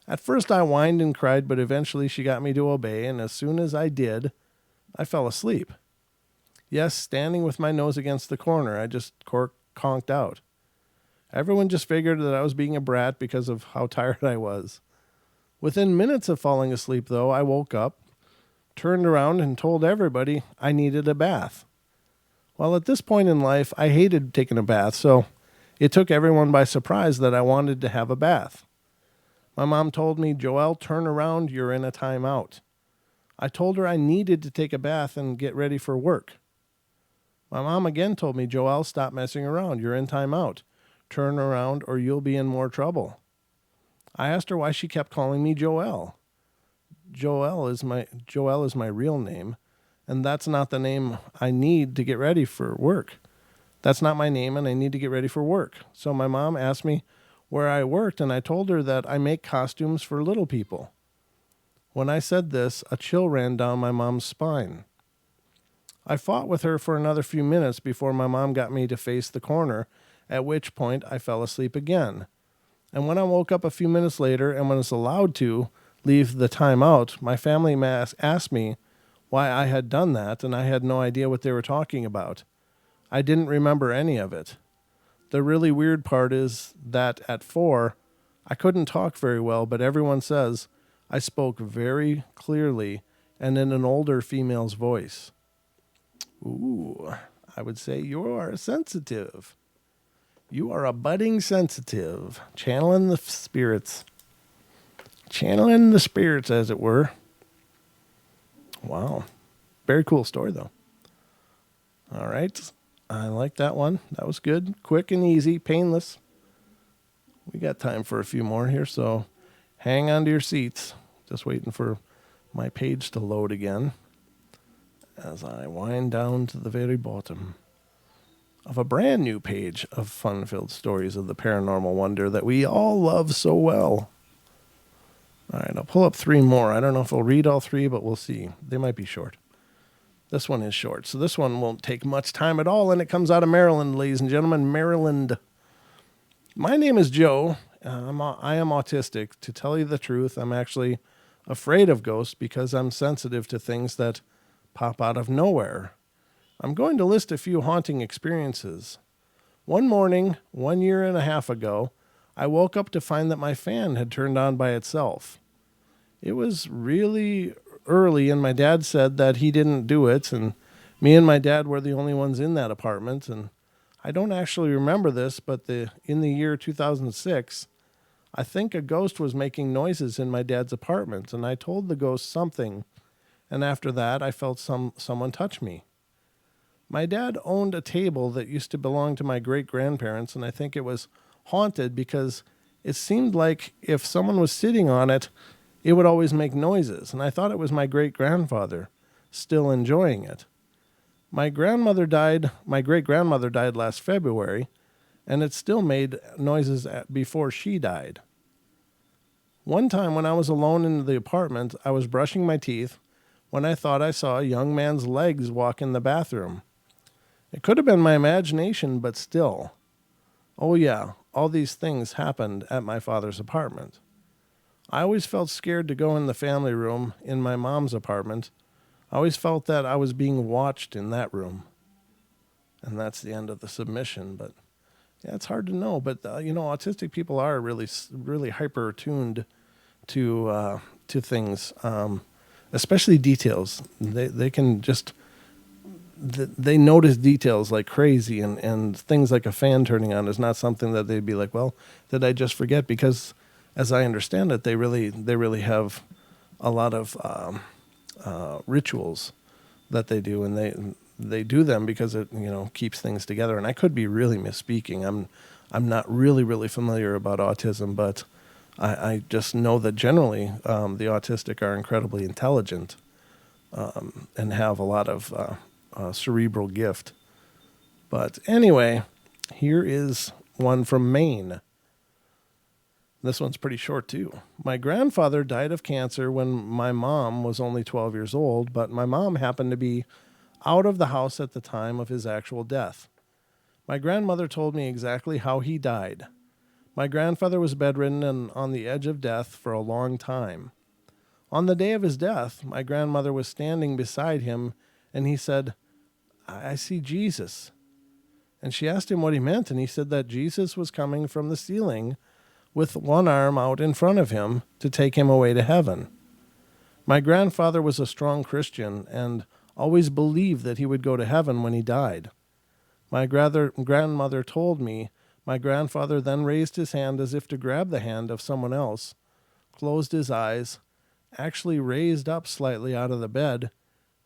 At first I whined and cried, but eventually she got me to obey, and as soon as I did, I fell asleep. Yes, standing with my nose against the corner, I just conked out. Everyone just figured that I was being a brat because of how tired I was. Within minutes of falling asleep, though, I woke up, turned around, and told everybody I needed a bath. Well, at this point in life, I hated taking a bath, so it took everyone by surprise that I wanted to have a bath. My mom told me, "Joel, turn around, you're in a timeout." I told her I needed to take a bath and get ready for work. My mom again told me, "Joel, stop messing around, you're in timeout. Turn around or you'll be in more trouble." I asked her why she kept calling me Joel. Joel is my real name, and that's not the name I need to get ready for work. That's not my name, and I need to get ready for work. So my mom asked me where I worked, and I told her that I make costumes for little people. When I said this, a chill ran down my mom's spine. I fought with her for another few minutes before my mom got me to face the corner, at which point I fell asleep again. And when I woke up a few minutes later and was allowed to leave the time out, my family asked me why I had done that, and I had no idea what they were talking about. I didn't remember any of it. The really weird part is that at 4, I couldn't talk very well, but everyone says I spoke very clearly and in an older female's voice. Ooh, I would say you are sensitive. You are a budding sensitive, channeling the spirits. Channeling the spirits, as it were. Wow. Very cool story, though. All right. I like that one. That was good. Quick and easy, painless. We got time for a few more here, so hang on to your seats. Just waiting for my page to load again as I wind down to the very bottom of a brand new page of fun-filled stories of the paranormal wonder that we all love so well. All right, I'll pull up 3 more. I don't know if I'll read all 3, but we'll see. They might be short. This one is short, so this one won't take much time at all, and it comes out of Maryland, ladies and gentlemen, Maryland. My name is Joe. I am autistic. To tell you the truth, I'm actually afraid of ghosts because I'm sensitive to things that pop out of nowhere. I'm going to list a few haunting experiences. One morning, 1.5 years ago, I woke up to find that my fan had turned on by itself. It was really early, and my dad said that he didn't do it, and me and my dad were the only ones in that apartment, and I don't actually remember this, but in the year 2006, I think a ghost was making noises in my dad's apartment, and I told the ghost something, and after that, I felt someone touch me. My dad owned a table that used to belong to my great-grandparents, and I think it was haunted because it seemed like if someone was sitting on it, it would always make noises, and I thought it was my great-grandfather still enjoying it. My great-grandmother died last February, and it still made noises before she died. One time when I was alone in the apartment, I was brushing my teeth when I thought I saw a young man's legs walk in the bathroom. It could have been my imagination, but still. Oh yeah, all these things happened at my father's apartment. I always felt scared to go in the family room in my mom's apartment. I always felt that I was being watched in that room. And that's the end of the submission, but yeah, it's hard to know. But, autistic people are really, really hyper-attuned to things, especially details. They can just... They notice details like crazy, and things like a fan turning on is not something that they'd be like, well, did I just forget? Because as I understand it, they really have a lot of rituals that they do, and they do them because it keeps things together. And I could be really misspeaking. I'm not really familiar about autism, but I just know that generally the autistic are incredibly intelligent and have a lot of cerebral gift. But anyway, here is one from Maine. This one's pretty short too. My grandfather died of cancer when my mom was only 12 years old, but my mom happened to be out of the house at the time of his actual death. My grandmother told me exactly how he died. My grandfather was bedridden and on the edge of death for a long time. On the day of his death, my grandmother was standing beside him, and he said, "I see Jesus." And she asked him what he meant, and he said that Jesus was coming from the ceiling with one arm out in front of him to take him away to heaven. My grandfather was a strong Christian and always believed that he would go to heaven when he died. My grandmother told me my grandfather then raised his hand as if to grab the hand of someone else, closed his eyes, actually raised up slightly out of the bed,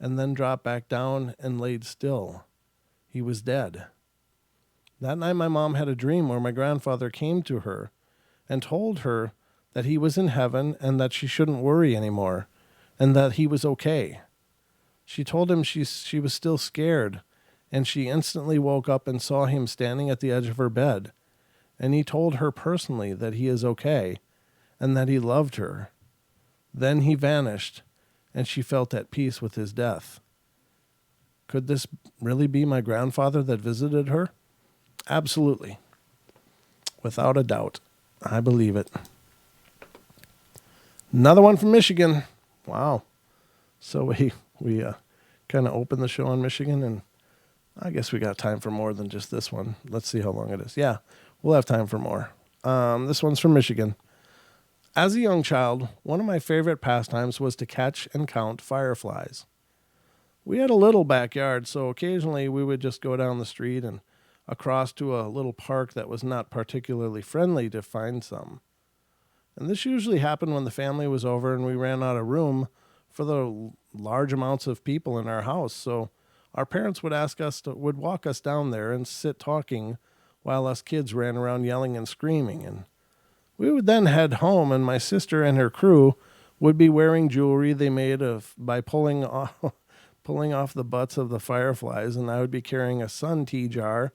and then dropped back down and laid still. He was dead. That night my mom had a dream where my grandfather came to her and told her that he was in heaven and that she shouldn't worry anymore and that he was okay. She told him she was still scared and she instantly woke up and saw him standing at the edge of her bed, and he told her personally that he is okay and that he loved her. Then he vanished, and she felt at peace with his death. Could this really be my grandfather that visited her? Absolutely. Without a doubt. I believe it. Another one from Michigan. Wow. So we kind of opened the show on Michigan, and I guess we got time for more than just this one. Let's see how long it is. Yeah, we'll have time for more. This one's from Michigan. As a young child, one of my favorite pastimes was to catch and count fireflies. We had a little backyard, so occasionally we would just go down the street and across to a little park that was not particularly friendly to find some. And this usually happened when the family was over and we ran out of room for the large amounts of people in our house. So our parents would walk us down there and sit talking while us kids ran around yelling and screaming. And we would then head home, and my sister and her crew would be wearing jewelry they made by pulling off the butts of the fireflies, and I would be carrying a sun tea jar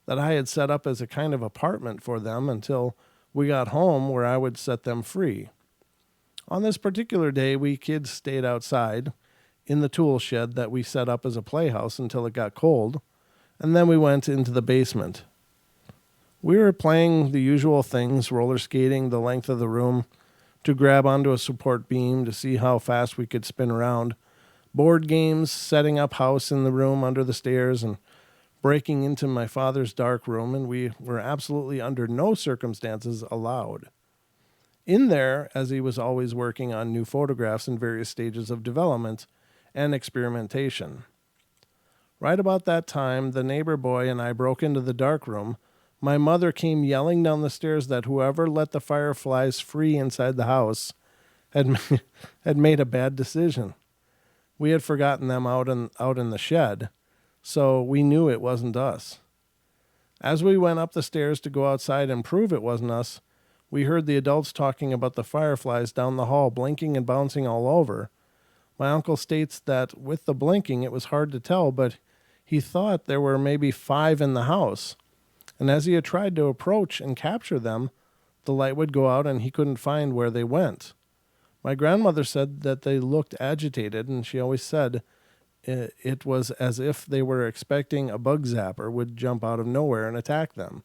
that I had set up as a kind of apartment for them until we got home, where I would set them free. On this particular day, we kids stayed outside in the tool shed that we set up as a playhouse until it got cold, and then we went into the basement. We were playing the usual things, roller skating the length of the room to grab onto a support beam to see how fast we could spin around, board games, setting up house in the room under the stairs, and breaking into my father's dark room, and we were absolutely under no circumstances allowed. In there, as he was always working on new photographs in various stages of development and experimentation. Right about that time, the neighbor boy and I broke into the dark room. My mother came yelling down the stairs that whoever let the fireflies free inside the house had made a bad decision. We had forgotten them out in the shed, so we knew it wasn't us. As we went up the stairs to go outside and prove it wasn't us, we heard the adults talking about the fireflies down the hall, blinking and bouncing all over. My uncle states that with the blinking, it was hard to tell, but he thought there were maybe 5 in the house. And as he had tried to approach and capture them, the light would go out and he couldn't find where they went. My grandmother said that they looked agitated, and she always said it was as if they were expecting a bug zapper would jump out of nowhere and attack them.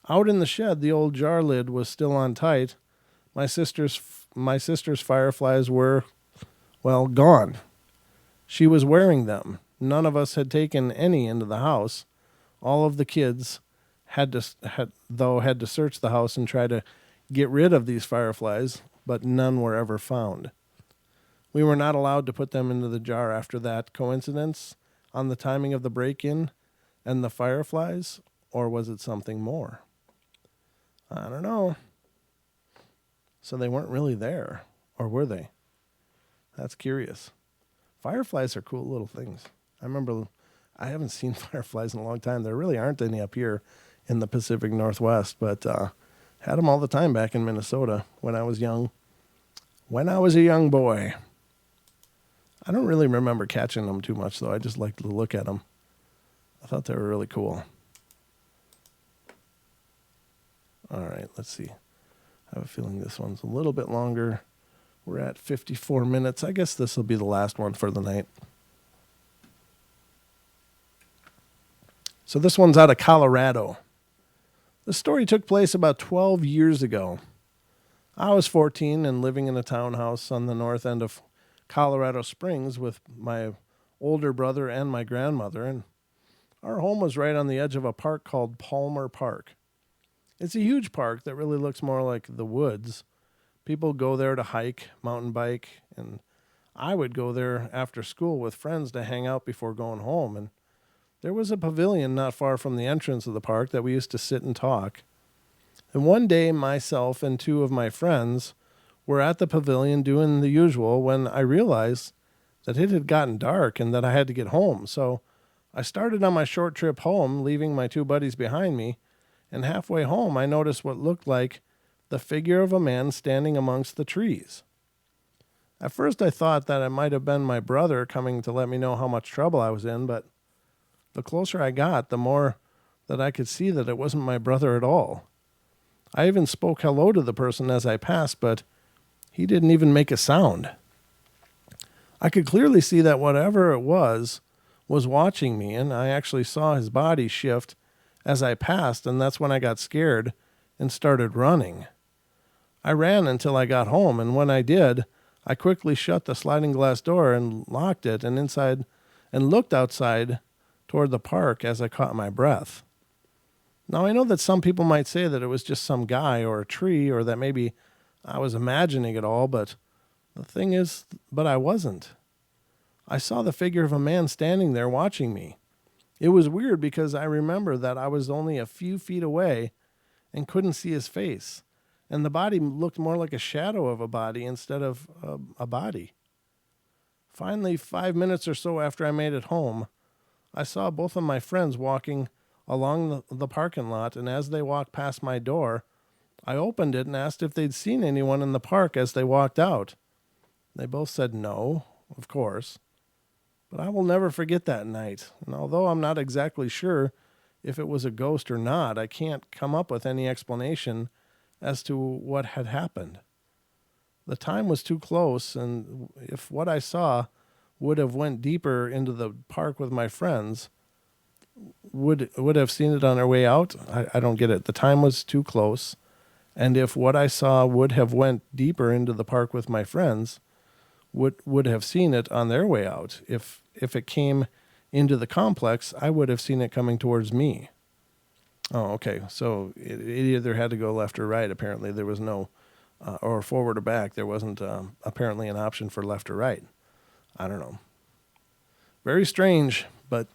Out in the shed, the old jar lid was still on tight. My sister's fireflies were, well, gone. She was wearing them. None of us had taken any into the house. All of the kids had to search the house and try to get rid of these fireflies, but none were ever found. We were not allowed to put them into the jar after that. Coincidence on the timing of the break-in and the fireflies, or was it something more? I don't know. So they weren't really there, or were they? That's curious. Fireflies are cool little things. I haven't seen fireflies in a long time. There really aren't any up here in the Pacific Northwest, but had them all the time back in Minnesota when I was young. When I was a young boy. I don't really remember catching them too much, though. I just liked to look at them. I thought they were really cool. All right, let's see. I have a feeling this one's a little bit longer. We're at 54 minutes. I guess this will be the last one for the night. So this one's out of Colorado. The story took place about 12 years ago. I was 14 and living in a townhouse on the north end of Colorado Springs with my older brother and my grandmother, and our home was right on the edge of a park called Palmer Park. It's a huge park that really looks more like the woods. People go there to hike, mountain bike, and I would go there after school with friends to hang out before going home, and there was a pavilion not far from the entrance of the park that we used to sit and talk. And one day, myself and 2 of my friends were at the pavilion doing the usual when I realized that it had gotten dark and that I had to get home. So I started on my short trip home, leaving my 2 buddies behind me, and halfway home I noticed what looked like the figure of a man standing amongst the trees. At first I thought that it might have been my brother coming to let me know how much trouble I was in, but the closer I got, the more that I could see that it wasn't my brother at all. I even spoke hello to the person as I passed, but he didn't even make a sound. I could clearly see that whatever it was watching me, and I actually saw his body shift as I passed, and that's when I got scared and started running. I ran until I got home, and when I did, I quickly shut the sliding glass door and locked it and looked outside toward the park as I caught my breath. Now, I know that some people might say that it was just some guy or a tree, or that maybe I was imagining it all, but the thing is, I wasn't. I saw the figure of a man standing there watching me. It was weird because I remember that I was only a few feet away and couldn't see his face, and the body looked more like a shadow of a body instead of a body. Finally, 5 minutes or so after I made it home, I saw both of my friends walking along the parking lot, and as they walked past my door, I opened it and asked if they'd seen anyone in the park as they walked out. They both said no, of course. But I will never forget that night, and although I'm not exactly sure if it was a ghost or not, I can't come up with any explanation as to what had happened. The time was too close, and if what I saw would have went deeper into the park with my friends, would have seen it on our way out. I don't get it. The time was too close, and if what I saw would have went deeper into the park with my friends, would have seen it on their way out. If it came into the complex, I would have seen it coming towards me. Oh, okay. So it either had to go left or right. Apparently there was no, or forward or back. There wasn't apparently an option for left or right. I don't know. Very strange, but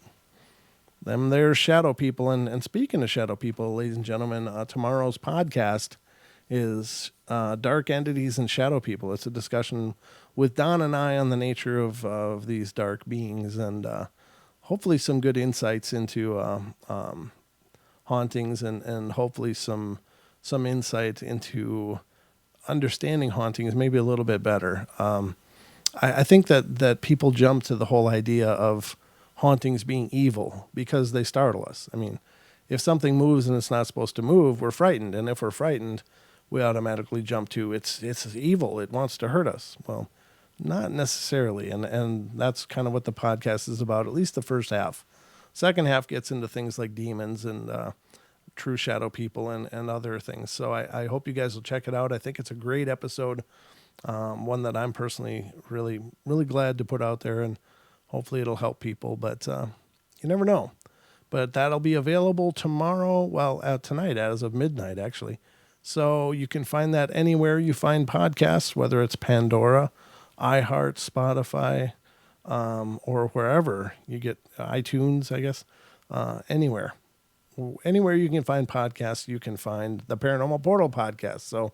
them there's shadow people. And speaking of shadow people, ladies and gentlemen, tomorrow's podcast is Dark Entities and Shadow People. It's a discussion with Don and I on the nature of these dark beings, and hopefully some good insights into hauntings, and hopefully some insight into understanding hauntings maybe a little bit better. I think that people jump to the whole idea of hauntings being evil because they startle us. I mean, if something moves and it's not supposed to move, we're frightened. And if we're frightened, we automatically jump to it's evil. It wants to hurt us. Well, not necessarily. And that's kind of what the podcast is about, at least the first half. Second half gets into things like demons and true shadow people and other things. So I hope you guys will check it out. I think it's a great episode, one that I'm personally really, really glad to put out there, and hopefully it'll help people. But you never know. But that'll be available tomorrow, tonight as of midnight, actually. So you can find that anywhere you find podcasts, whether it's Pandora, iHeart, Spotify, or wherever you get iTunes, I guess, anywhere. Anywhere you can find podcasts, you can find the Paranormal Portal podcast. So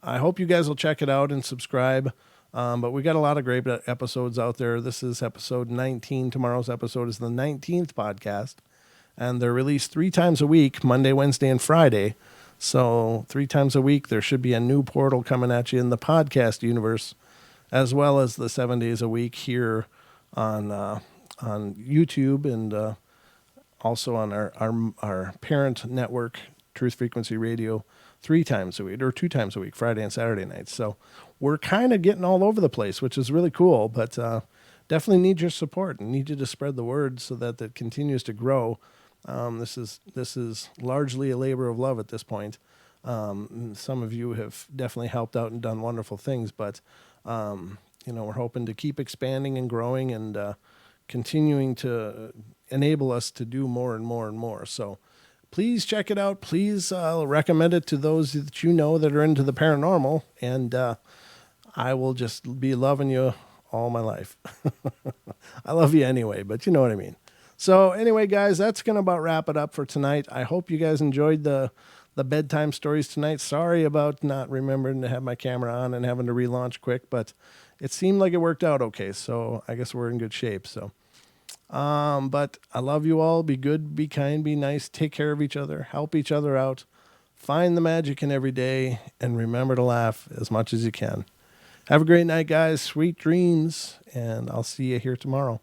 I hope you guys will check it out and subscribe. But we got a lot of great episodes out there. This is episode 19. Tomorrow's episode is the 19th podcast. And they're released 3 times a week, Monday, Wednesday, and Friday. So 3 times a week, there should be a new portal coming at you in the podcast universe, as well as the 7 days a week here on YouTube, and also on our parent network, Truth Frequency Radio, 3 times a week, or 2 times a week, Friday and Saturday nights. So we're kind of getting all over the place, which is really cool, but definitely need your support and need you to spread the word so that it continues to grow. This is largely a labor of love at this point. Some of you have definitely helped out and done wonderful things, but we're hoping to keep expanding and growing and continuing to enable us to do more and more and more. So please check it out. Please recommend it to those that you know that are into the paranormal, and I will just be loving you all my life. I love you anyway, but you know what I mean. So anyway, guys, that's going to about wrap it up for tonight. I hope you guys enjoyed the bedtime stories tonight. Sorry about not remembering to have my camera on and having to relaunch quick, but it seemed like it worked out okay. So I guess we're in good shape. So, but I love you all. Be good, be kind, be nice. Take care of each other. Help each other out. Find the magic in every day, and remember to laugh as much as you can. Have a great night, guys. Sweet dreams, and I'll see you here tomorrow.